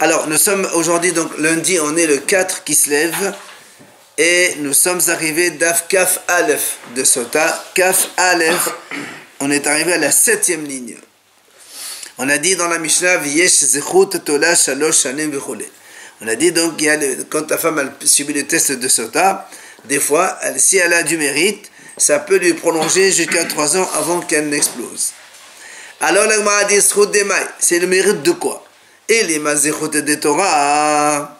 Alors, nous sommes aujourd'hui, donc lundi, on est le 4 qui se lève. Et nous sommes arrivés d'Af Kaf Aleph de Sota. Kaf Aleph, on est arrivé à la 7e ligne. On a dit dans la Mishnah, V'yesh zechut tola shalosh shanim v'chule. On a dit donc, quand ta femme a subi le test de Sota, des fois, si elle a du mérite, ça peut lui prolonger jusqu'à 3 ans avant qu'elle n'explose. Alors, la Gemara dit, c'est le mérite de quoi? Et les mazechut de Torah.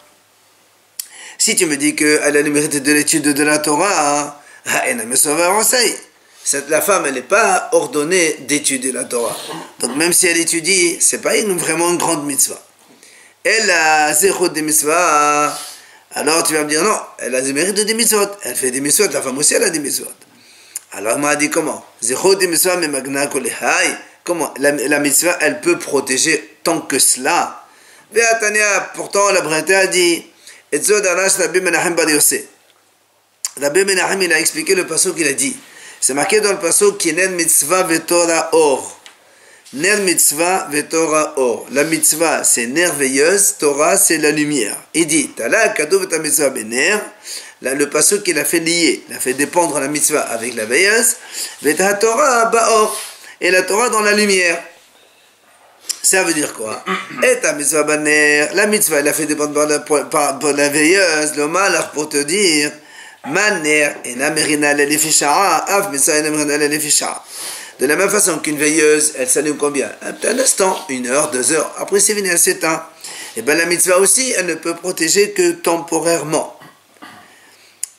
Si tu me dis qu'elle a le mérite de l'étude de la Torah, la femme, elle n'est pas ordonnée d'étudier la Torah. Donc même si elle étudie, ce n'est pas vraiment une grande mitzvah. Elle a zéro des mitzvahs. Alors tu vas me dire, non, elle a le mérite de des mitzvot. Elle fait des mitzvot, la femme aussi, elle a des mitzvot. Alors on m'a dit comment? Zéro des mitzvahs, mais magna kolehai. Comment? La mitzvah, elle peut protéger tant que cela. Pourtant, la Breta a dit, et Zod Arash Rabbi Menachem Bar Yosef. Rabbi Menachem, il a expliqué le passage qu'il a dit. C'est marqué dans le passage qui est Nen mitzvah vetora or. Nen mitzvah vetora or. La mitzvah, c'est merveilleuse. Torah, c'est la lumière. Il dit, Tala kadou ta mitzvah bener. Le passage qu'il a fait lier, il a fait dépendre la mitzvah avec la veilleuse. Veta Torah baor. Et la Torah dans la lumière. Ça veut dire quoi? Et ta mitzvah baner, la mitzvah, elle a fait dépendre par la veilleuse, le malach pour te dire, maner, et namerina l'elefisha'a, af mitzvah et namerina l'elefisha'a. De la même façon qu'une veilleuse, elle s'allume combien? Un instant, 1 heure, 2 heures, après c'est fini, elle s'éteint. Et bien la mitzvah aussi, elle ne peut protéger que temporairement.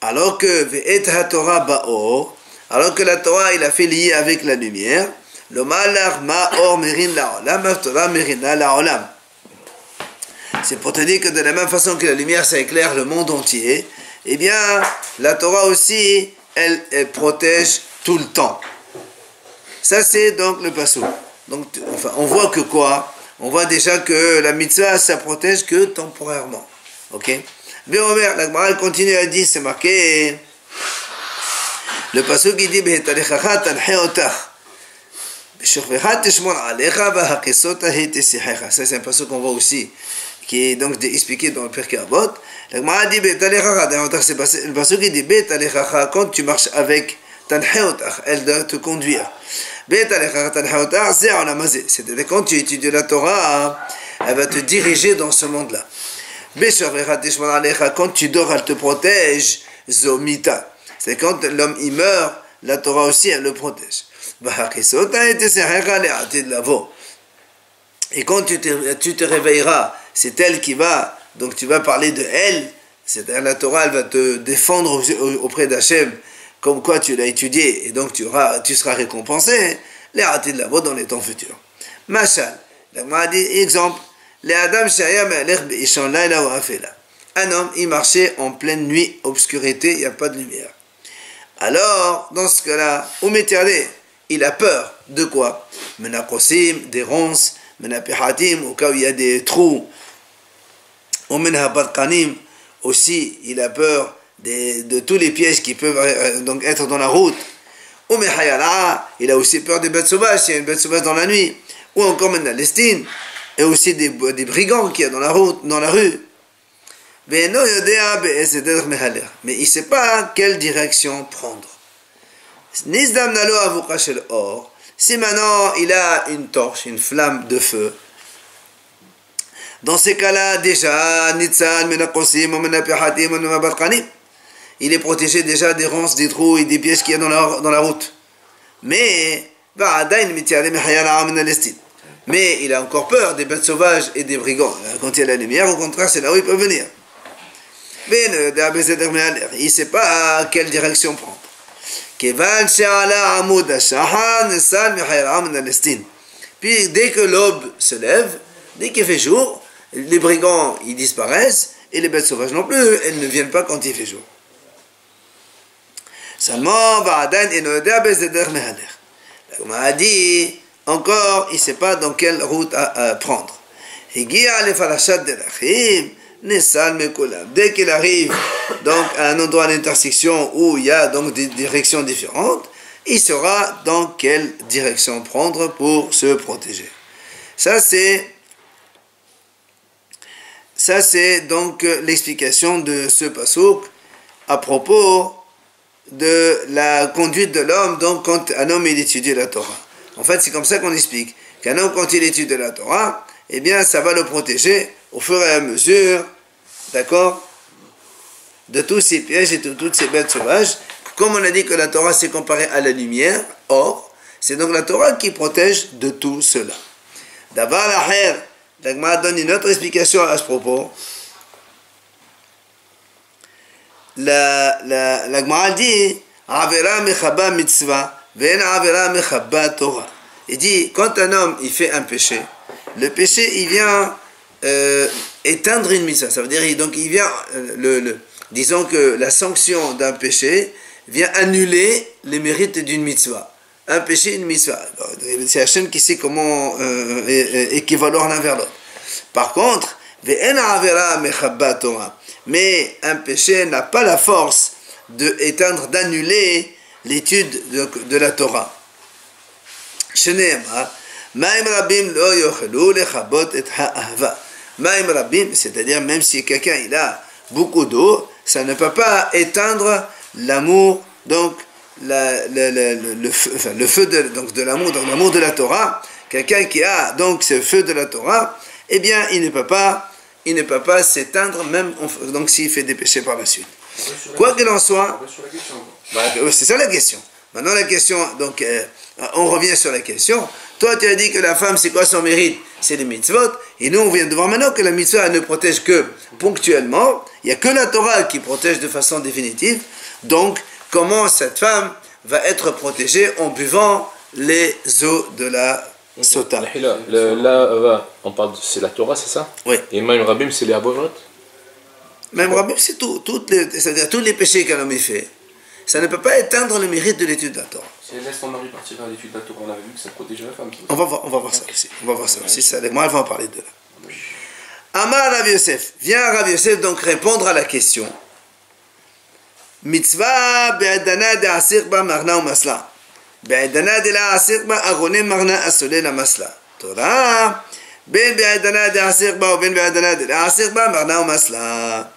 Alors que, ve'et Torah ba'or, alors que la Torah, il a fait lier avec la lumière, le malach ma'or merin la'olam, Torah merina la'olam. C'est pour te dire que de la même façon que la lumière, ça éclaire le monde entier, eh bien, la Torah aussi, elle protège tout le temps. Ça, c'est donc le passage. Donc, enfin, on voit que quoi? On voit déjà que la mitzvah, ça protège que temporairement. Ok? Bien, Omer, la Gemara continue à dire, c'est marqué, le passage qui dit, Behetalechacha tanheotach. Ça c'est un passage qu'on voit aussi, qui est donc expliqué dans le Pirkei Avot. La Gemara dit, c'est le passage qui dit, quand tu marches avec tanheotach, elle doit te conduire. C'est-à-dire quand tu étudies la Torah, elle va te diriger dans ce monde-là. Quand tu dors, elle te protège. Zomita. C'est quand l'homme il meurt, la Torah aussi elle le protège. Et quand tu te réveilleras, c'est elle qui va, donc tu vas parler de elle, c'est-à-dire la Torah, elle va te défendre auprès d'Hachem, comme quoi tu l'as étudié, et donc tu seras récompensé, les ratés de la voix dans les temps futurs. Machal, la dit, exemple, un homme, il marchait en pleine nuit, obscurité, il n'y a pas de lumière. Alors, dans ce cas-là, il a peur de quoi? Menakosim, des ronces, menapehatim, au cas où il y a des trous, ou menabarkanim, aussi, il a peur de tous les pièges qui peuvent donc être dans la route. Ou mehayala, il a aussi peur des bêtes sauvages, s'il y a une bête sauvage dans la nuit. Ou encore menalestine, et aussi des brigands qu'il y a dans la route, dans la rue. Mais il ne sait pas quelle direction prendre. Si maintenant il a une torche, une flamme de feu, dans ces cas-là, déjà, il est protégé déjà des ronces, des trous et des pièges qu'il y a dans la route. Mais il a encore peur des bêtes sauvages et des brigands. Quand il y a la lumière, au contraire, c'est là où il peut venir. Il ne sait pas à quelle direction prendre. Puis dès que l'aube se lève, dès qu'il fait jour, les brigands ils disparaissent et les bêtes sauvages non plus, elles ne viennent pas quand il fait jour. Seulement, on m'a dit encore, il ne sait pas dans quelle route à prendre. Dès qu'il arrive donc à un endroit d'intersection où il y a donc des directions différentes, il saura dans quelle direction prendre pour se protéger. Ça c'est Ça, c'est donc l'explication de ce pasuk à propos de la conduite de l'homme, donc quand un homme il étudie la Torah. En fait, c'est comme ça qu'on explique qu'un homme, quand il étudie la Torah, eh bien, ça va le protéger au fur et à mesure, d'accord, de tous ces pièges et de toutes ces bêtes sauvages. Comme on a dit que la Torah s'est comparée à la lumière, or, c'est donc la Torah qui protège de tout cela. D'abord, la Gemara donne une autre explication à ce propos. La Gemara dit Avera mechaba mitzvah, ve'en avera mechaba Torah. Il dit, quand un homme il fait un péché, le péché il vient éteindre une mitzvah. Ça veut dire donc il vient disons que la sanction d'un péché vient annuler les mérites d'une mitzvah. Un péché, une mitzvah. C'est Hachem qui sait comment équivaloir l'un vers l'autre. Par contre, mais un péché n'a pas la force d'éteindre, d'annuler l'étude de la Torah. C'est-à-dire même si quelqu'un il a beaucoup d'eau, ça ne peut pas éteindre l'amour, donc le feu de l'amour, donc l'amour de la Torah. Quelqu'un qui a donc ce feu de la Torah, eh bien il ne peut pas s'éteindre même donc s'il fait des péchés par la suite. Quoi qu'il en soit, c'est ça la question. Maintenant la question, donc on revient sur la question. Toi tu as dit que la femme c'est quoi son mérite? C'est les mitzvot. Et nous on vient de voir maintenant que la mitzvah ne protège que ponctuellement. Il n'y a que la Torah qui protège de façon définitive. Donc comment cette femme va être protégée en buvant les eaux de la sota? Là, on parle, c'est la Torah, c'est ça? Oui. Et même Rabim, c'est les Abovot? Même Rabim, c'est tout. C'est-à-dire tous les péchés qu'un homme fait. Ça ne peut pas éteindre le mérite de l'étude de la Torah. Si elle laisse son mari partir à l'étude de la Torah, on avait vu que ça protégeait la femme. On va voir ça aussi. On va voir ça aussi. Moi, elle va en parler de là. Amar Rav Yosef. Viens Rav Yosef donc répondre à la question. Mitzvah be'adana de asir ba marna ou masla. Be'adana de la asir ba agone marna asole la masla. Torah. Ben be'adana de asir ba ou ben be'adana de la asir ba marna ou masla.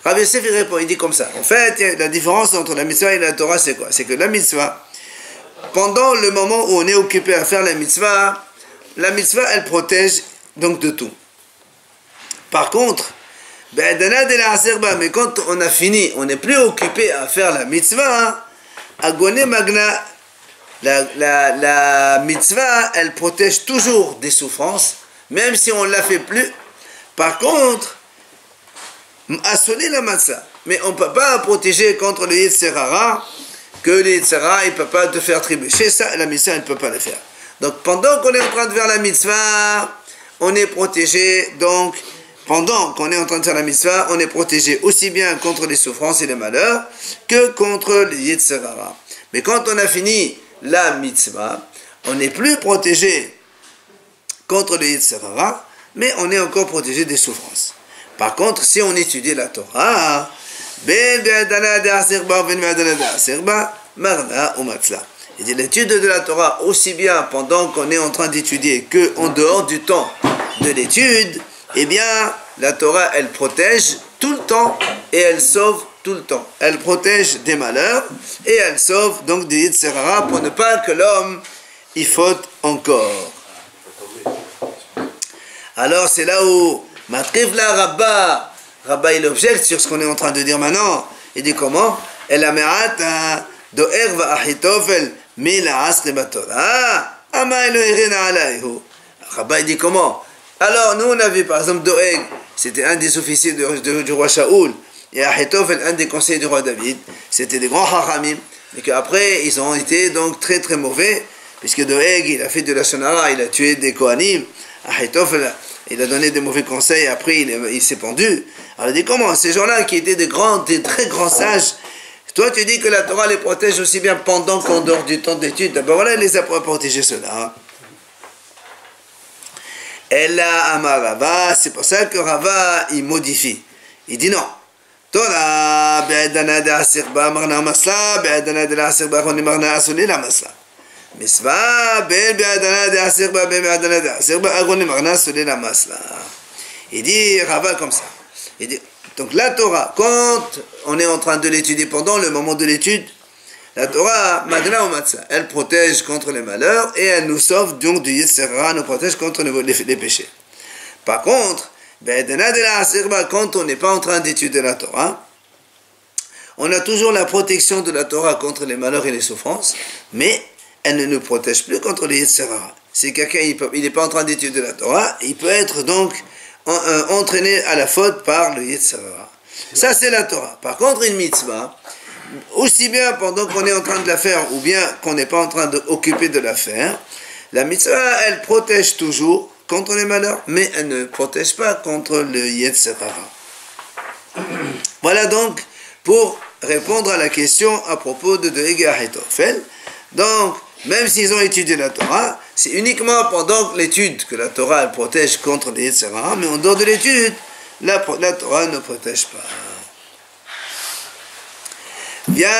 Rav Yosef il répond, il dit comme ça. En fait, la différence entre la mitzvah et la Torah, c'est quoi? C'est que la mitzvah, pendant le moment où on est occupé à faire la mitzvah, elle protège donc de tout. Par contre, mais quand on a fini, on n'est plus occupé à faire la mitzvah, agone magna, la mitzvah, elle protège toujours des souffrances, même si on ne la fait plus. Par contre, assoler la matzah, mais on ne peut pas protéger contre le Yetzer Hara, que le Yetzer Hara, il ne peut pas te faire trébucher, ça, la mitzvah, elle ne peut pas le faire. Donc, pendant qu'on est en train de faire la mitzvah, on est protégé, donc, pendant qu'on est en train de faire la mitzvah, on est protégé aussi bien contre les souffrances et les malheurs, que contre le Yetzer Hara. Mais quand on a fini la mitzvah, on n'est plus protégé contre le Yetzer Hara, mais on est encore protégé des souffrances. Par contre, si on étudie la Torah, l'étude de la Torah, aussi bien pendant qu'on est en train d'étudier que en dehors du temps de l'étude, eh bien, la Torah, elle protège tout le temps et elle sauve tout le temps. Elle protège des malheurs et elle sauve donc des Yetzer Hara pour ne pas que l'homme y faute encore. Alors, c'est là où Matriv la Rabba il objecte sur ce qu'on est en train de dire maintenant. Il dit comment? El amerat do'er va Ahitofel mila asri batorah ama elohirina alayhu. Rabba il dit comment? Alors nous on a vu par exemple Doeg, c'était un des officiers du roi Shaoul, et Ahitofel, un des conseillers du roi David. C'était des grands hachamim, mais qu'après ils ont été donc très très mauvais, puisque Doeg il a fait de la shonara, il a tué des kohanim. Ahitofel il a donné des mauvais conseils, après il s'est pendu. Alors il dit comment? Ces gens-là qui étaient des très grands sages, toi tu dis que la Torah les protège aussi bien pendant qu'en dehors du temps d'étude. D'abord voilà, il les a protégés ceux-là. Ella Amar Rava, c'est pour ça que Rava il modifie. Il dit non. Torah be'adana de asirba marna masla, be'adana de asirba khoni marna asuli la masla. Misva ben be'adana de asirba ben be'adana de asirba khoni marna asuli la masla. Il dit Rava comme ça. Donc la Torah, quand on est en train de l'étudier pendant le moment de l'étude, la Torah, Magna ou Matzah, elle protège contre les malheurs et elle nous sauve donc du Yetzer Hara, nous protège contre les péchés. Par contre, quand on n'est pas en train d'étudier la Torah, on a toujours la protection de la Torah contre les malheurs et les souffrances, mais elle ne nous protège plus contre les Yetzer Hara. Si quelqu'un il n'est pas en train d'étudier la Torah, il peut être donc entraîné à la faute par le Yetzer Hara. Ça c'est la Torah. Par contre, une mitzvah, aussi bien pendant qu'on est en train de la faire ou bien qu'on n'est pas en train d'occuper de la faire, la mitzvah elle protège toujours contre les malheurs, mais elle ne protège pas contre le Yetzer Hara. Voilà donc pour répondre à la question à propos de Doeg Ahitophel. Donc, même s'ils ont étudié la Torah, c'est uniquement pendant l'étude que la Torah elle protège contre les Yetzer Hara, mais en dehors de l'étude, la Torah ne protège pas. Bien,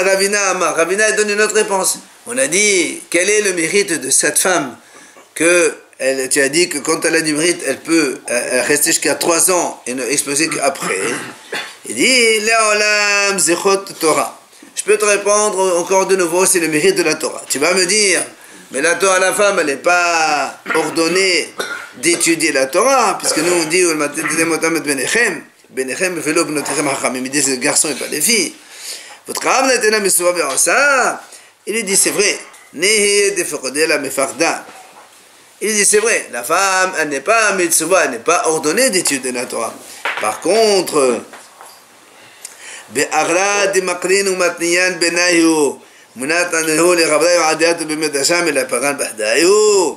Ravina Amar. Ravina donne une autre réponse. On a dit, quel est le mérite de cette femme que tu as dit que quand elle a du mérite, elle peut rester jusqu'à 3 ans et ne exploser qu'après. Il dit, Le'olam zechot Torah. Je peux te répondre encore de nouveau, c'est le mérite de la Torah. Tu vas me dire, mais la Torah, la femme, elle n'est pas ordonnée d'étudier la Torah, puisque nous on dit, Benechem velo bnotechem hachamim, il dit c'est les garçons et pas les filles. Votre âme n'a été misouva ça. Il lui dit, c'est vrai. Nehe defekodela mefarda. Il dit, c'est vrai, la femme, elle n'est pas mitzvah, elle n'est pas ordonnée d'étudier la Torah. Par contre, be'agra de makrin ou matniyan benayu, munatanehu le rabdayu adiyatu b'medasham et la paran bahdayu.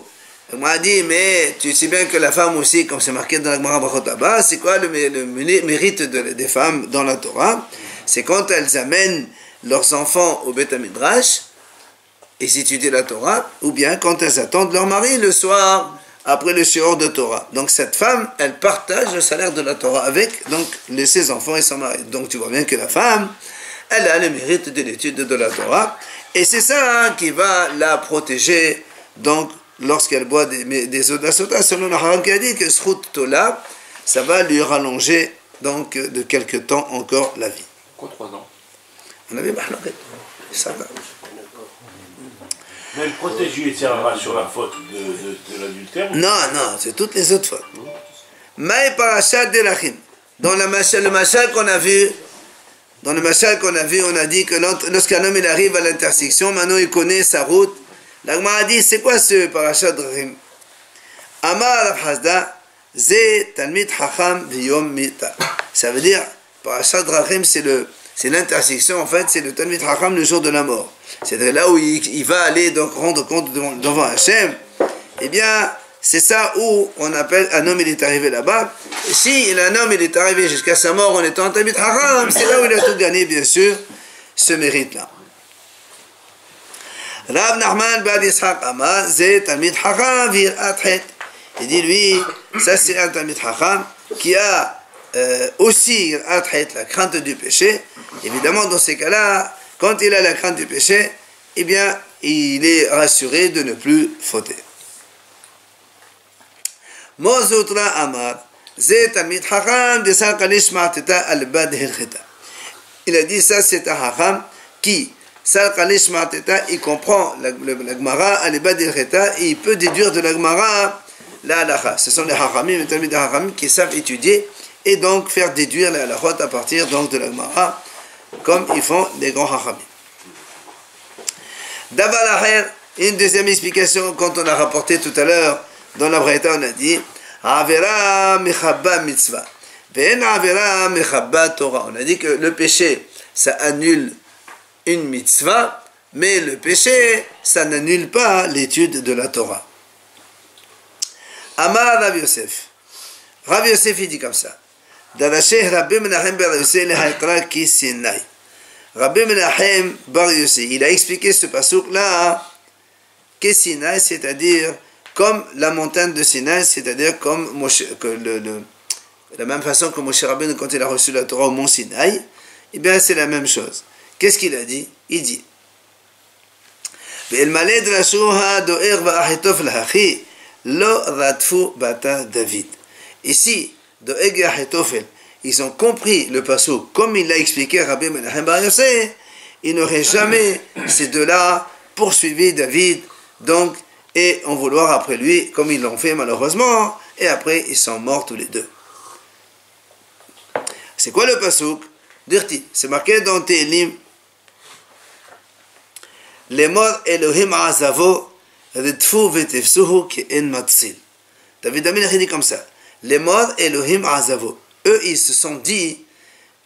On m'a dit, mais tu sais bien que la femme aussi, comme c'est marqué dans la Gemara Brachot Abba, c'est quoi le mérite des femmes dans la Torah? C'est quand elles amènent leurs enfants au Beth Midrash et étudient la Torah, ou bien quand elles attendent leur mari le soir après le shiur de Torah. Donc cette femme, elle partage le salaire de la Torah avec donc ses enfants et son mari. Donc tu vois bien que la femme, elle a le mérite de l'étude de la Torah, et c'est ça qui va la protéger donc lorsqu'elle boit des eaux de la sota, selon le Haram qui a dit que Srut Tola, ça va lui rallonger donc de quelque temps encore la vie. Quoi, 3 ans? On avait Mahloket. Ça va. Mais elle protège Yetzer Hara sur la faute de l'adultère? Non, c'est toutes les autres fautes. Maï Parashat Delachim. Dans le machal qu'on a vu, on a dit que lorsqu'un homme il arrive à l'intersection, maintenant il connaît sa route. La Gemara a dit, c'est quoi ce Parashat Delachim? Amar Rav Hasda, Ze Talmid Chacham V'yom Mita. Ça veut dire, Parashat Delachim, c'est l'intersection, en fait, c'est le Talmid Chacham le jour de la mort. C'est là où il va aller donc rendre compte devant Hachem. Eh bien, c'est ça où on appelle un homme il est arrivé là-bas. Et si un homme il est arrivé jusqu'à sa mort en étant Talmid Chacham, c'est là où il a tout gagné, bien sûr, ce mérite-là. Rav Nachman Bad Yitzhak Amar, c'est Talmid Chacham V'yirat Het. Il dit lui, ça c'est un Talmid Chacham qui a aussi la crainte du péché. Évidemment, dans ces cas-là, quand il a la crainte du péché, eh bien, il est rassuré de ne plus fauter. Mozutra Amar, Zé Talmid Chacham de Sakalish Ma'ateta al-Bad Hilcheta. Il a dit ça, c'est un Chacham qui, Sakalish Ma'ateta, il comprend la Gemara al-Bad Hilcheta et il peut déduire de la Gemara la halacha. Ce sont les Hachamim, les Talmid Hachamim qui savent étudier et donc faire déduire la halachot à partir donc de la Gemara, comme ils font les grands Hachamim. D'abord, une deuxième explication, quand on a rapporté tout à l'heure dans la Braïta, on a dit Avera mechabba mitzvah, ve'en avera mechabba Torah. On a dit que le péché, ça annule une mitzvah, mais le péché, ça n'annule pas l'étude de la Torah. Amar Rav Yosef. Rav Yosef, il dit comme ça. Darasheh Rabbi Menachem bar Yosef le haïtra ki Sinai. Rabbi Menachem bar Yosef, il a expliqué ce passouk-là, que Sinai, c'est-à-dire comme la montagne de Sinai, c'est-à-dire comme Moshe, de la même façon que Moshe Rabbeinu, quand il a reçu la Torah au mont Sinai, eh bien c'est la même chose. Qu'est-ce qu'il a dit? Il dit Ve'elmaled rashuha do'er va'achitof l'achi lo ratfu bata David. Ici, Doeg et Ahitophel, ils ont compris le passouk comme il l'a expliqué Rabbi Menachem Bar Yosef, ils n'auraient jamais, ces deux-là, poursuivi David, donc, et en vouloir après lui, comme ils l'ont fait malheureusement, et après ils sont morts tous les deux. C'est quoi le passouk? Dirti, c'est marqué dans Tehillim. Lemor Elohim azavo, redfu vetefsuhu ke'en matzil. David Amelech dit comme ça. Lemor Elohim azavo. Eux, ils se sont dit,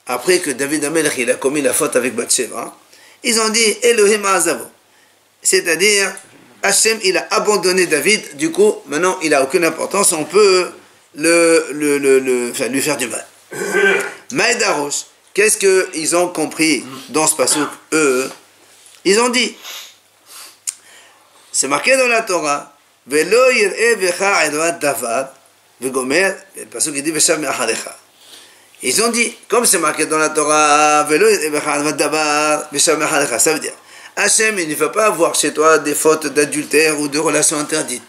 après que David Amelech il a commis la faute avec Bathsheba, ils ont dit Elohim azavo. C'est-à-dire, Hachem, il a abandonné David, du coup, maintenant, il n'a aucune importance, on peut lui faire du mal. Maïdarosh, qu'est-ce qu'ils ont compris dans ce passouk, eux? Ils ont dit, c'est marqué dans la Torah, Velo yir'e vecha edvat davar, vegomer, le passouk il dit, Veshav me'acharecha. Ils ont dit, comme c'est marqué dans la Torah, Velo yir'e vecha edvat davar, Veshav me'acharecha, ça veut dire, Hachem, il ne va pas avoir chez toi des fautes d'adultère ou de relations interdites.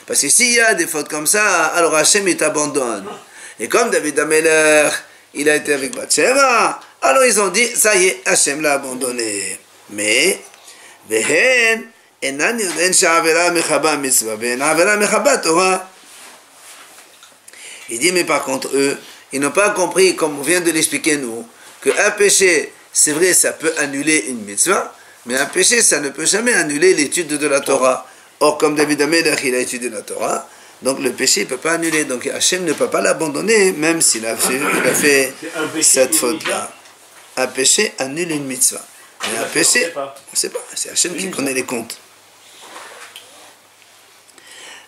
Parce que s'il y a des fautes comme ça, alors Hachem, il t'abandonne. Et comme David Amelech, il a été avec Bathsheba, alors ils ont dit, ça y est, Hachem l'a abandonné. Mais, Vehen, Enan yoden sha'avera mechaba mitzvah, Vehen avera mechaba Torah. Il dit, mais par contre, eux, ils n'ont pas compris, comme on vient de l'expliquer nous, qu'un péché, c'est vrai, ça peut annuler une mitzvah, mais un péché, ça ne peut jamais annuler l'étude de la Torah. Or, comme David Amelech, il a étudié la Torah, donc le péché ne peut pas annuler. Donc Hachem ne peut pas l'abandonner, même s'il a fait cette faute-là. Un péché annule une mitzvah. Mais un péché, on ne sait pas. C'est Hachem qui connaît les comptes.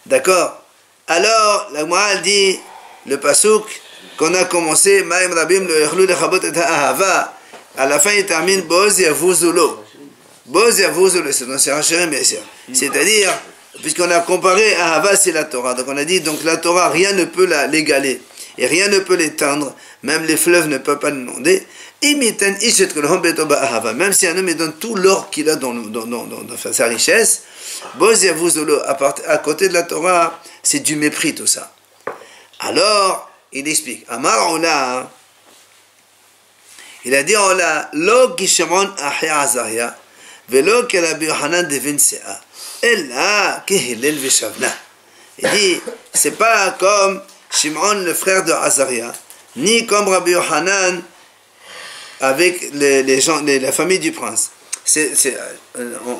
D'accord? Alors, la Gemara dit, le pasouk qu'on a commencé, Ma'im Rabim lo yachlu lechabot et ha'ahava, à la fin il termine, Boz yavuzulo. Boz yavuzulo, c'est dans Sirachem, bien sûr. C'est-à-dire, puisqu'on a comparé Ahava, c'est la Torah. Donc on a dit, donc la Torah, rien ne peut l'égaler. Et rien ne peut l'éteindre. Même les fleuves ne peuvent pas l'inonder. Même si un homme donne tout l'or qu'il a dans sa richesse, à côté de la Torah, c'est du mépris tout ça. Alors, il explique. Amar Ola, il a dit Ola, Lo Gishemon Ahe Azaria, Velo Kelabi Yohanan Devin Sea. Elle qui Hillel Veshavna. Il dit, c'est pas comme Shimon, le frère de Azaria, ni comme Rabbi Yohanan avec la famille du prince.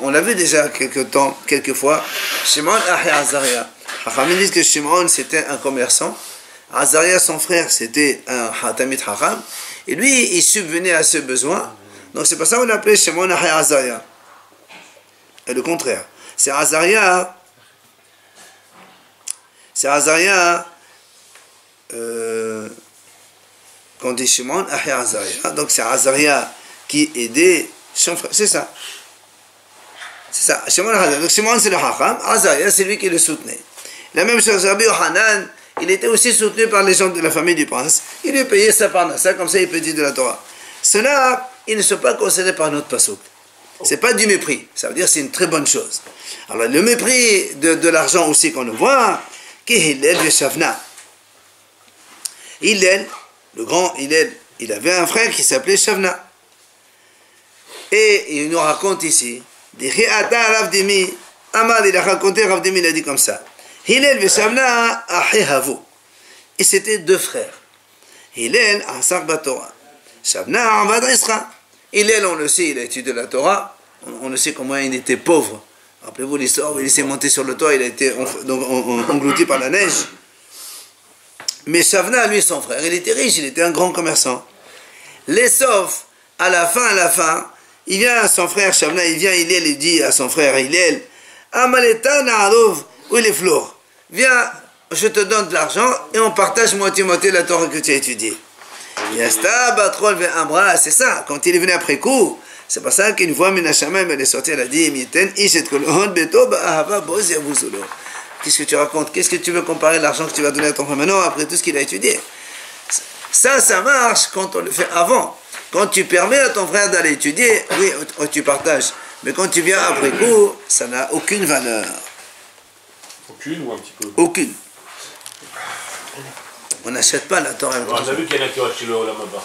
On l'a vu déjà quelques fois. Shimon Ahi Azaria. Hachamim disent que Shimon c'était un commerçant. Azaria, son frère, c'était un Hatamit Hacham. Et lui, il subvenait à ses besoins. Donc c'est pour ça qu'on l'appelait Shimon Ahi Azaria. Et le contraire. C'est Azaria, qu'on dit Shimon Ahi Azaria. Donc c'est Azaria qui aidait son frère. C'est ça. C'est ça. Shimon Ahi. Donc Shimon c'est le Hacham. Azaria c'est lui qui le soutenait. La même chose, Rabbi Yohanan, il était aussi soutenu par les gens de la famille du prince. Il lui payait sa parnassa, comme ça il peut dire de la Torah. Ceux-là, ils ne sont pas considérés par notre passouk. C'est pas du mépris, ça veut dire c'est une très bonne chose. Alors le mépris de l'argent aussi qu'on le voit, qui est Hillel Veshavna. Hillel, le grand Hillel, il avait un frère qui s'appelait Shavna. Et il nous raconte ici, il a raconté, Rav Dimi, il a dit comme ça, Hillel Veshavna Ahehavu. Et c'était deux frères. Hillel Ansar Batora, Shavna Avad Isra. Hillel, on le sait, il a étudié la Torah, on le sait comment il était pauvre. Rappelez-vous l'histoire où il s'est monté sur le toit, il a été englouti par la neige. Mais Shavna, lui, son frère, il était riche, il était un grand commerçant. Sauf, à la fin, il vient à son frère Shavna, Hillel, il dit à son frère Hillel, Amaleta Na'arov, où il est fleur. Viens, je te donne de l'argent et on partage moitié-moitié la Torah que tu as étudiée. C'est ça, quand il est venu après coup, c'est pour ça qu'une fois Minashamayim elle est sortie, elle a dit qu'est-ce que tu racontes? Qu'est-ce que tu veux comparer l'argent que tu vas donner à ton frère maintenant après tout ce qu'il a étudié? Ça marche quand on le fait avant. Quand tu permets à ton frère d'aller étudier, oui, tu partages. Mais quand tu viens après coup, ça n'a aucune valeur. Aucune ou un petit peu? Aucune. On n'achète pas la Torah. On a vu qu'il y en a qui ont acheté le Olam Haba.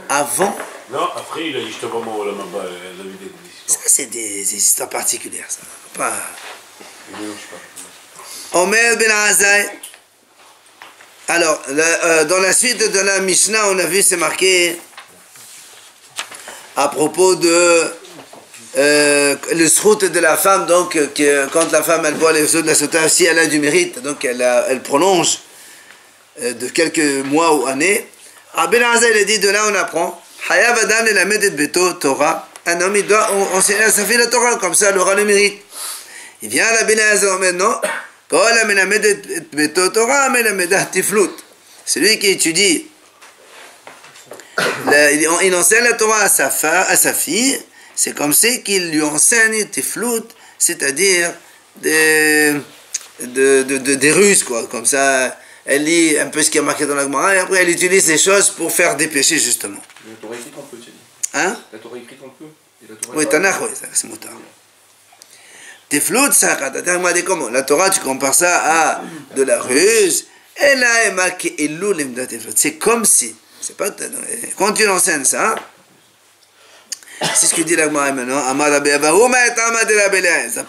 Avant, Non, après il a dit je te vends mon Olam Haba, la vie des ça c'est des histoires particulières. Ça. Pas... Je mélange pas. Omer ben Azai. Alors, dans la suite de la Mishnah, on a vu, c'est marqué à propos de le srout de la femme, donc que quand la femme elle boit les eaux de la sota, si elle a du mérite, donc elle prolonge de quelques mois ou années. Ben Azai il a dit, de là on apprend, Hayav Adam el Amedet Beto Torah, un homme il doit enseigner à sa fille la Torah, comme ça elle aura le mérite. Il vient à la Ben Azai maintenant. Celui qui étudie, il enseigne la Torah à sa fille, c'est comme si qu'il lui enseigne tiflout, c'est-à-dire des ruses, quoi. Comme ça, elle lit un peu ce qui est marqué dans la Gemara et après elle utilise ces choses pour faire des péchés, justement. La Torah écrite on peut, tu dis. Hein? La Torah écrite on peut. Et la Torah Oui, Tanakh, oui, c'est motard. Tiflout, ça, comment? La Torah, tu compares ça à de la ruse. Et là, c'est comme si, c'est pas, quand tu l'enseignes ça, c'est ce que dit la Gemara maintenant.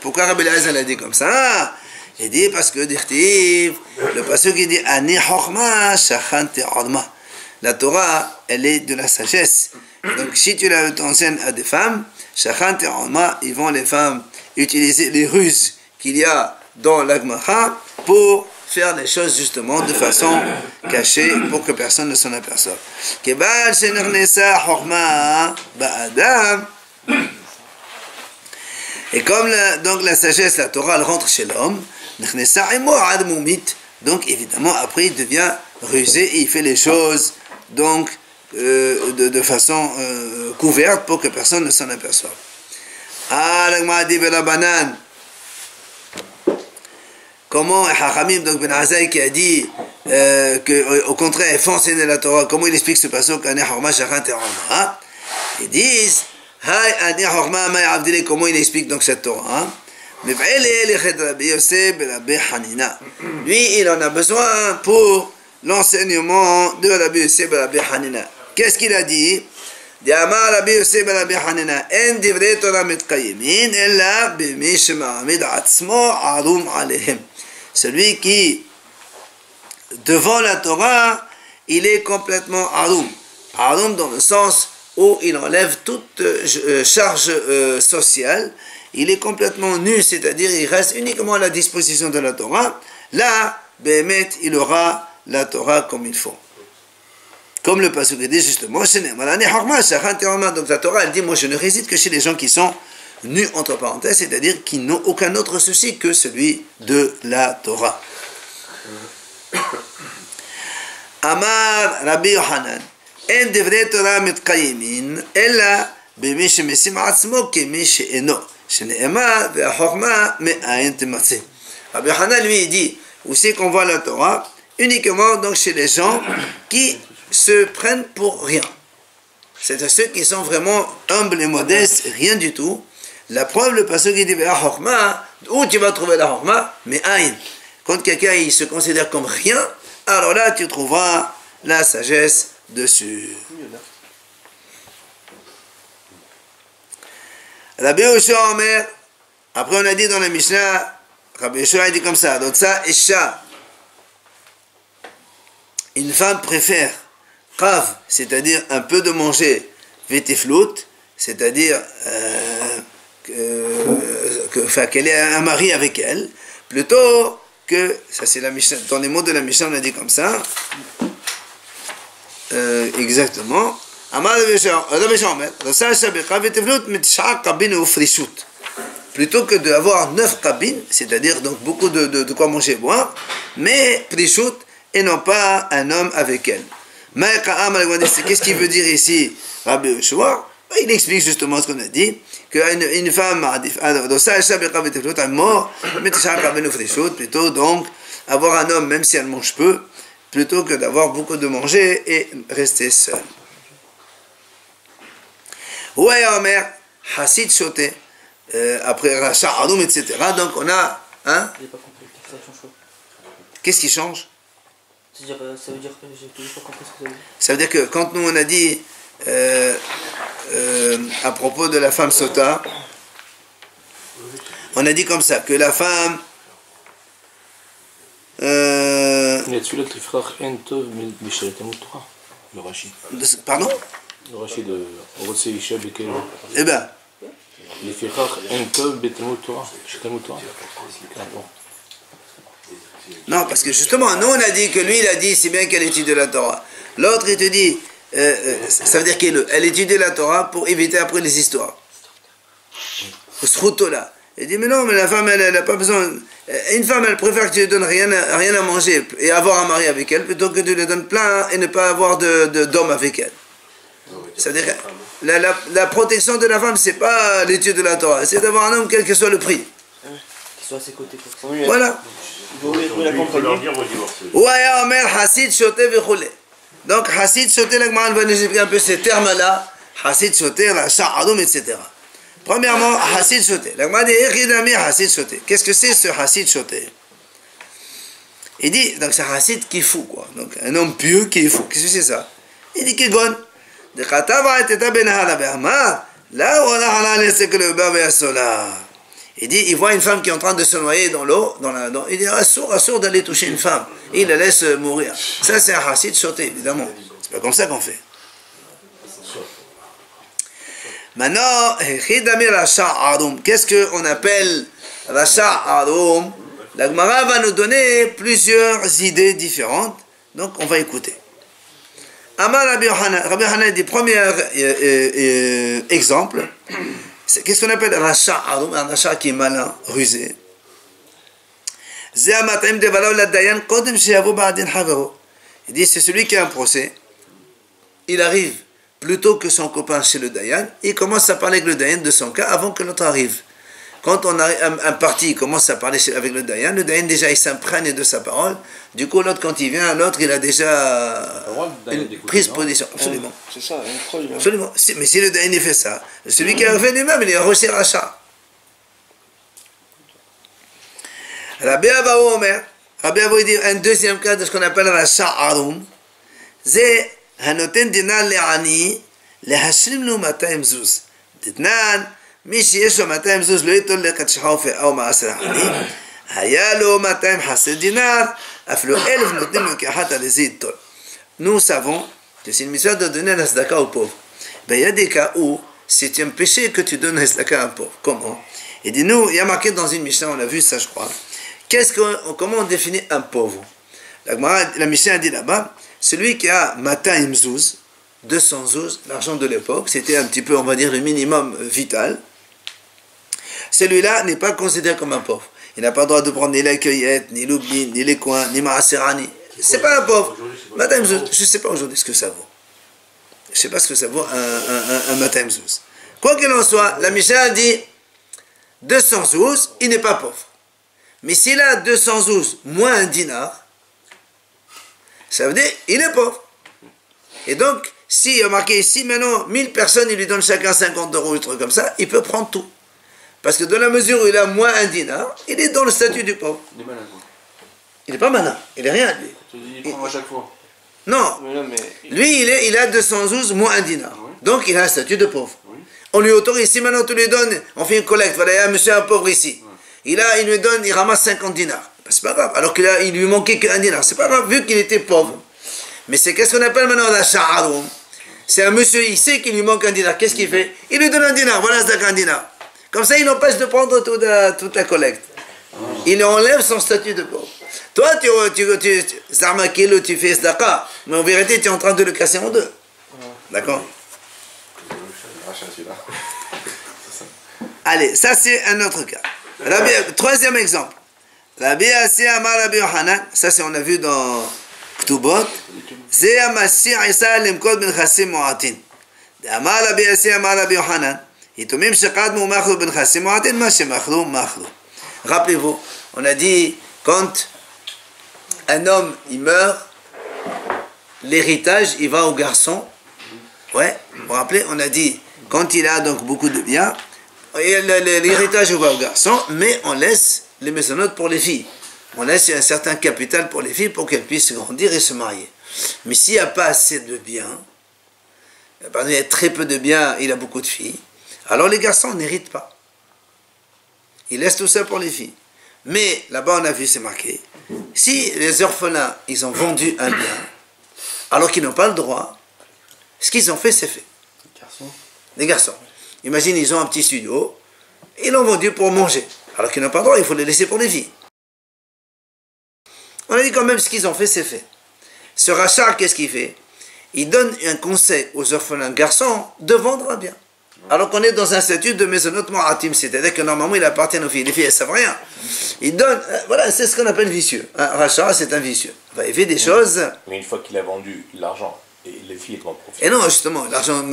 Pourquoi Rabbi Eliezer a dit comme ça? Il dit parce que le passage qui dit Ani Chochma Shachanti Orma. La Torah, elle est de la sagesse. Donc si tu l'enseignes à des femmes, Shachanti Orma, ils vont les femmes utiliser les ruses qu'il y a dans la Gemara pour faire les choses justement de façon cachée pour que personne ne s'en aperçoive. Et comme donc la sagesse, la Torah, elle rentre chez l'homme, donc évidemment après il devient rusé et il fait les choses donc de façon couverte pour que personne ne s'en aperçoive. Ah, la Gemara dit Belabanan. Comment Hachamim, donc Ben Azai qui a dit qu'au contraire il faut enseigner la Torah, comment il explique ce passage qu'Ani Horma Shachan Terama? Ils disent Hay Ani Horma May Abdile, comment il explique donc cette Torah? Lui, il en a besoin pour l'enseignement de Rabbi Yosef ben Rabbi Hanina. Qu'est-ce qu'il a dit? Diamar Rabbi Yosef ben Rabbi Hanina, en divrei Torah mitqayimin, ella b'mi shema'amid atzmo arum alehem. Celui qui, devant la Torah, il est complètement arum. Arum dans le sens où il enlève toute charge sociale. Il est complètement nu, c'est-à-dire il reste uniquement à la disposition de la Torah. Là, Béhémet, il aura la Torah comme il faut. Comme le passage dit justement, donc la Torah, elle dit, moi je ne réside que chez les gens qui sont nus, entre parenthèses, c'est-à-dire qui n'ont aucun autre souci que celui de la Torah. Amar Rabbi Yohanan, en devrei Torah mitqayimin, ella b'mi shemesim atzmo kemi she'eno. Rabbi Yohanan lui dit aussi qu'on voit la Torah uniquement donc chez les gens qui se prennent pour rien. C'est ceux qui sont vraiment humbles et modestes, rien du tout. La preuve, le passage qui dit où tu vas trouver la Horma? Mais aïn. Quand quelqu'un il se considère comme rien, alors là tu trouveras la sagesse dessus. Rabbi Yoshua Omer, après on a dit dans la Mishnah, Rabbi Yoshua a dit comme ça, donc ça, Isha, une femme préfère Kav, c'est-à-dire un peu de manger, Vetiflout, c'est-à-dire qu'elle ait un mari avec elle, plutôt que, ça c'est la Mishnah, dans les mots de la Mishnah on a dit comme ça, exactement, plutôt que d'avoir 9 cabines, c'est-à-dire donc beaucoup de quoi manger et boire, mais prishut et non pas un homme avec elle. Qu'est-ce qu'il veut dire ici, Rabbi Yoshua? Il explique justement ce qu'on a dit, qu'une femme plutôt donc avoir un homme même si elle mange peu, plutôt que d'avoir beaucoup de manger et rester seule. Ouais, Omer, Hassid Shoté, après Racha Adoum, etc. Donc on a, hein? Qu'est-ce qui change? Ça veut dire que j'ai toujours pas compris ce que ça veut dire. Ça veut dire que quand nous on a dit à propos de la femme sota, on a dit comme ça, que la femme le Rachid. Pardon? Le Rachid de Rosé Isha Bekel. Eh bien, Les Fichach En Tov Betalmud Torah. Talmud Torah. non, parce que justement, nous on a dit que lui il a dit c'est bien qu'elle étudie la Torah. L'autre il te dit, ça veut dire qu'elle étudie la Torah pour éviter après les histoires. Ce là. Il dit mais non, mais la femme elle n'a pas besoin. Une femme elle préfère que tu lui donnes rien à manger et avoir un mari avec elle plutôt que tu lui donnes plein et ne pas avoir d'homme avec elle. C'est-à-dire que la protection de la femme c'est pas l'étude de la Torah, c'est d'avoir un homme quel que soit le prix. Qui soit à ses côtés. Voilà. Il faut leur dire au divorce. Ouaya Omer Hasid Shoté Vechule. Donc Hasid Shoté, la Gemara va nous expliquer un peu ces termes-là. Hasid Shoté, la Sha'adoum, etc. Premièrement, Hasid Shoté. La Gemara dit Echidami Hasid Shoté. Qu'est-ce que c'est ce Hasid Shoté? Il dit, donc c'est un Hasid qui est fou, quoi. Donc un homme pieux qui est fou. Qu'est-ce que c'est ça? Il dit Kegon. De Khatava et Teta Ben Hala Behma. Là où on a halal, c'est que le baba est solar. Il dit, il voit une femme qui est en train de se noyer dans l'eau, il dit, assourd d'aller toucher une femme. Il la laisse mourir. Ça, c'est un Hasid Shoté, évidemment. C'est pas comme ça qu'on fait. Maintenant, qu'est-ce qu'on appelle Rasha Arum? La Gemara va nous donner plusieurs idées différentes. Donc, on va écouter. Amar Rabbi Yochanan dit, premier exemple. Qu'est-ce qu'on appelle Rasha Arum? Un Rasha qui est malin, rusé. Il dit, c'est celui qui a un procès. Il arrive plutôt que son copain chez le Dayan. Il commence à parler avec le Dayan de son cas avant que l'autre arrive. Quand on a un parti commence à parler avec le Dayan déjà il s'imprègne de sa parole. Du coup, l'autre, quand il vient, l'autre, il a déjà une prise de position. Absolument. C'est ça, une preuve. Absolument. Mais si le Dayan il fait ça, celui qui a fait lui-même, il est reçu rachat. Rabbi Abaou Omer, Rabbi Abaou dit un deuxième cas de ce qu'on appelle rachat arum, c'est hanoten dinar le'ani lehashlim lu 200 zuz. Ditnan, מי שיש לו 200 זוז לא ייתן לקדשך אופה או מעשר עני, היה לו 200 חסר דינר, אפילו 1000 נותנים לו כאחת על איזה ייתן. Nous savons que c'est une mission de donner la tzedaka aux pauvres. Ben, il y a des cas où c'est un péché que tu donnes la tzedaka à un pauvre. Comment? Il dit, nous, il y a marqué dans une mission, on a vu ça je crois, comment on définit un pauvre? La mission a dit là-bas, celui qui a 200 zouz, 200 zouz, l'argent de l'époque, c'était un petit peu, on va dire, le minimum vital. Celui-là n'est pas considéré comme un pauvre. Il n'a pas le droit de prendre ni la cueillette, ni l'oubli, ni les coins, ni Maaserani. C'est pas un pauvre. Je ne sais pas aujourd'hui ce que ça vaut. Je ne sais pas ce que ça vaut un matam zouz. Quoi qu'il en soit, la Mishnah dit 200 zouz, il n'est pas pauvre. Mais s'il a 200 zouz moins un dinar, ça veut dire il est pauvre. Et donc, s'il y a marqué ici, maintenant, 1000 personnes, il lui donne chacun 50 € ou un truc comme ça, il peut prendre tout. Parce que dans la mesure où il a moins un dinar, il est dans le statut du pauvre. Il est malin, quoi. Il n'est pas malin, il n'est rien, lui. Il prend à chaque fois. Non, lui, il a 212 moins un dinar. Donc, il a un statut de pauvre. On lui autorise, si maintenant tu lui donnes, on fait une collecte, voilà, il y a un monsieur un pauvre ici. Il lui donne, il ramasse 50 dinars. C'est pas grave, alors qu'il lui manquait qu'un dinar. C'est pas grave, vu qu'il était pauvre. Mais c'est qu'est-ce qu'on appelle maintenant la sha'arum? C'est un monsieur, il sait qu'il lui manque un dinar. Qu'est-ce qu'il fait? Il lui donne un dinar, voilà, c'est un dinar. Comme ça, il empêche de prendre toute la collecte. Il enlève son statut de pauvre. Toi, Zarmakilo, tu fais Sdaka, mais en vérité, tu es en train de le casser en deux. D'accord? Allez, ça c'est un autre cas. Troisième exemple. Rabbi Asi Amar Rabbi Yochanan, ça c'est on a vu dans Ktubot. Zé Amassi Isa Limkod Ben Chassim Moatin. Amar Rabbi Asi Amar Rabbi Yochanan. Rappelez-vous, on a dit, quand un homme il meurt, l'héritage il va au garçon. Ouais, vous vous rappelez, on a dit, quand il a donc beaucoup de biens, l'héritage va au garçon, mais on laisse les maisonnotes pour les filles. on laisse un certain capital pour les filles pour qu'elles puissent grandir et se marier. Mais s'il n'y a pas assez de biens, par exemple, il y a très peu de biens, il a beaucoup de filles, alors les garçons n'héritent pas. Ils laissent tout ça pour les filles. Mais là-bas, on a vu, c'est marqué, si les orphelins, ils ont vendu un bien, alors qu'ils n'ont pas le droit, ce qu'ils ont fait, c'est fait. Les garçons. Imagine, ils ont un petit studio, ils l'ont vendu pour manger, alors qu'ils n'ont pas le droit, il faut les laisser pour les filles. On a dit quand même, ce qu'ils ont fait, c'est fait. Ce rachat, qu'est-ce qu'il fait? Il donne un conseil aux orphelins garçons de vendre un bien. Alors qu'on est dans un statut de maisonnot ma'atim, c'est-à-dire que normalement il appartient aux filles. Les filles, elles ne savent rien. Il donne, voilà, c'est ce qu'on appelle vicieux. Un rachat, c'est un vicieux. Enfin, il fait des choses. Mais une fois qu'il a vendu l'argent, et les filles vont profiter. Et non, justement, l'argent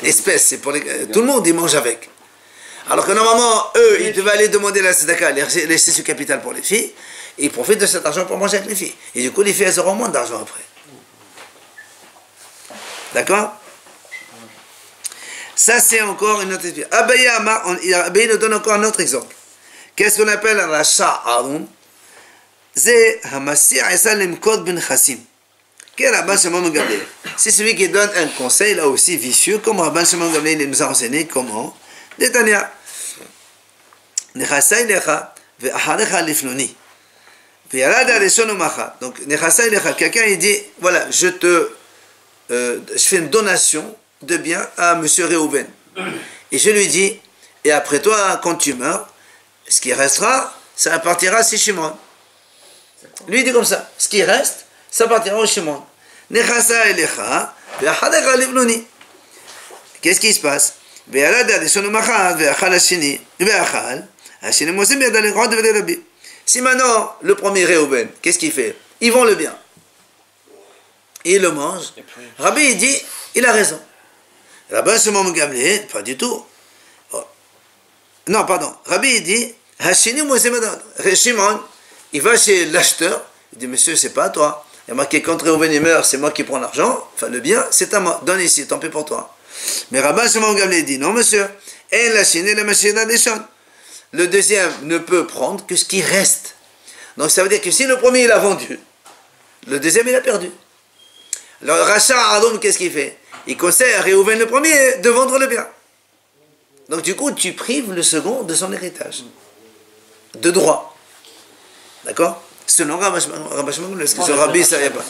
espèce, c'est pour les, tout le monde, il mange avec. Alors que normalement, eux, ils devaient aller demander la tzedaka, laisser ce capital pour les filles, et ils profitent de cet argent pour manger avec les filles. Et du coup, les filles, elles auront moins d'argent après. D'accord? Ça, c'est encore une autre explication. Abaye nous donne encore un autre exemple. Qu'est-ce qu'on appelle un rachat arum? C'est celui qui donne un conseil, là aussi vicieux, comme Rabban Shimon Gamliel nous a enseigné comment. Netanya. Nechasai lecha ve'acharecha lifnoni. Ve'yarada reshonu macha. Donc, nechasai lecha, quelqu'un il dit, voilà, je fais une donation de biens à M. Réhouven. Et je lui dis, et après toi, quand tu meurs, ce qui restera, ça appartiendra à Shimon. Lui il dit comme ça, ce qui reste, ça appartiendra au Shimon. Nechasa elecha, ve'acharecha lifnoni. Qu'est-ce qui se passe? Si maintenant, le premier Réhouven, qu'est-ce qu'il fait? Il vend le bien. Et il le mange. Rabbi, il dit, il a raison. Rabbi Shimon Gamliel, pas du tout. Oh. Non, pardon. Rabbi, il dit, Shimon, il va chez l'acheteur, il dit, monsieur, c'est pas à toi. Il y a marqué, quand Réhouven meurt, c'est moi qui prends l'argent, enfin le bien, c'est à moi. Donne ici, tant pis pour toi. Mais Rabbi Shimon Gamliel dit, non, monsieur, le deuxième ne peut prendre que ce qui reste. Donc ça veut dire que si le premier il a vendu, le deuxième il a perdu. Alors Rachat Adoum, qu'est-ce qu'il fait? Il conseille à Réhouven le premier de vendre le bien. Donc du coup, tu prives le second de son héritage. De droit. D'accord? Selon Rabbi Shimon Gamliel, parce que ce Rabbi, ça y est pas.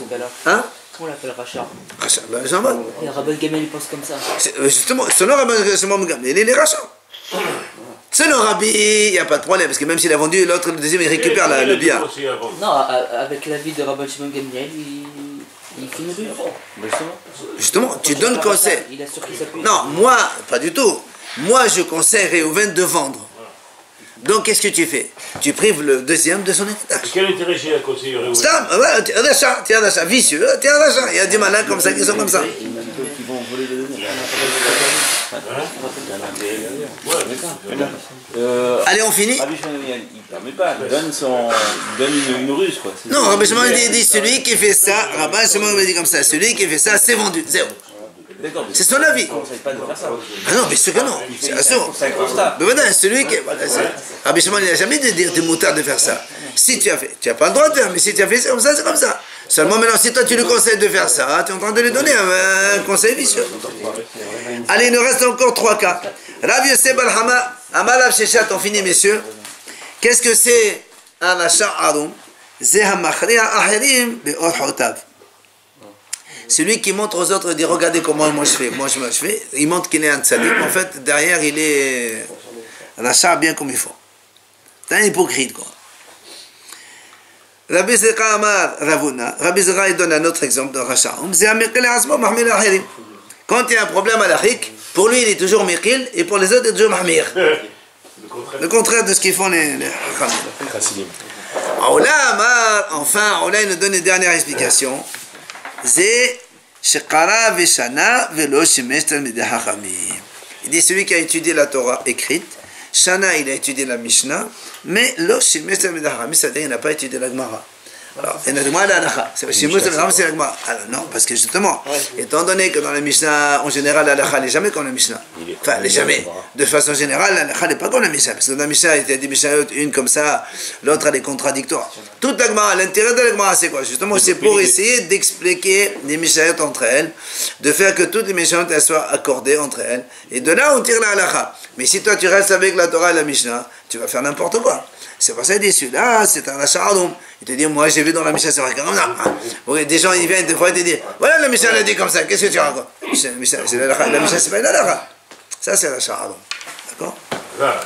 Hein? Comment on l'appelle rachat? Rachat, ben j'en vois. Et Rabbi Gamliel il pense comme ça. Justement, selon Rabbi Shimon Gamliel, il est rachat. Selon Rabbi, il n'y a pas de problème, parce que même s'il a vendu, l'autre, le deuxième, il récupère le bien. Non, avec l'avis de Rabbi Shimon Gamliel, il finit de Justement, tu donnes conseil. Il a sur qui s'appuie. Non, moi, pas du tout. Moi, je conseille Réhouven de vendre. Donc, qu'est-ce que tu fais? Tu prives le deuxième de son héritage. Quel intérêt j'ai à conseiller Réhouven? Ça, voilà, tu as un achat, vicieux, tu as un achat. Il y a des malins comme ça qui sont comme ça. Qui vont voler le denier. Allez, on finit? Rabbi Shimon Gamliel, il ne permet pas, il donne une ruse, quoi. Non, Rabbi Shimon dit celui qui fait ça, Rabbi Shimon dit comme ça, celui qui fait ça, c'est vendu, zéro. C'est son avis. Il ne conseille pas de faire ça. Ah non, mais ce que non, c'est assurant. C'est un constat. Mais maintenant, celui qui. Voilà, Rabbi Shimon n'a jamais dit de moutarde de faire ça. Si tu as fait, tu n'as pas le droit de faire, mais si tu as fait c'est comme ça, c'est comme ça. Seulement maintenant, si toi tu lui conseilles de faire ça, tu es en train de lui donner un conseil vicieux. Allez, il nous reste encore 3 cas. Rav Yosef Balhama, Amalav Shechat, on finit, messieurs. Qu'est-ce que c'est un achat arum? Celui qui montre aux autres et dit regardez comment moi je fais, il montre qu'il est un tzadik, en fait derrière il est un achat bien comme il faut. C'est un hypocrite quoi. Rabbi Zera Amar Ravuna, Rabbi Zera il donne un autre exemple de rachat. Quand il y a un problème à l'Afrique, pour lui il est toujours Mikil et pour les autres il est toujours Mahmir. Le contraire de ce qu'ils font les Chassidim. Enfin, Ola il nous donne une dernière explication. Il dit celui qui a étudié la Torah écrite, Shana il a étudié la Mishnah, mais lo shimesh talmidei chachamim, c'est-à-dire il n'a pas étudié la Gemara. Alors, il y en a de moi à la halakha. C'est chez moi, c'est la Gemara. Alors, non, parce que justement, étant donné que dans la Mishnah, en général, la halakha n'est jamais comme la Mishnah. Enfin, elle n'est jamais. De façon générale, la halakha n'est pas comme la Mishnah. Parce que dans la Mishnah, il y a des Mishnayot, une comme ça, l'autre, elle est contradictoire. Toute la Gemara, l'intérêt de la Gemara, c'est quoi? Justement, c'est pour essayer d'expliquer les Mishnayot entre elles, de faire que toutes les Mishnayot elles soient accordées entre elles. Et de là, on tire la halakha. Mais si toi, tu restes avec la Torah et la Mishnah, tu vas faire n'importe quoi. C'est pour ça qu'il dit celui-là, c'est un achat-adom. Il te dit, moi j'ai vu dans la Mishnah, c'est vrai comme ça. Oui, des gens, ils viennent des fois, ils te disent, voilà la Mishnah, elle a dit comme ça, qu'est-ce que tu racontes? La Mishnah, c'est pas une halakha. Ça, c'est l'achat-adom. D'accord? Voilà.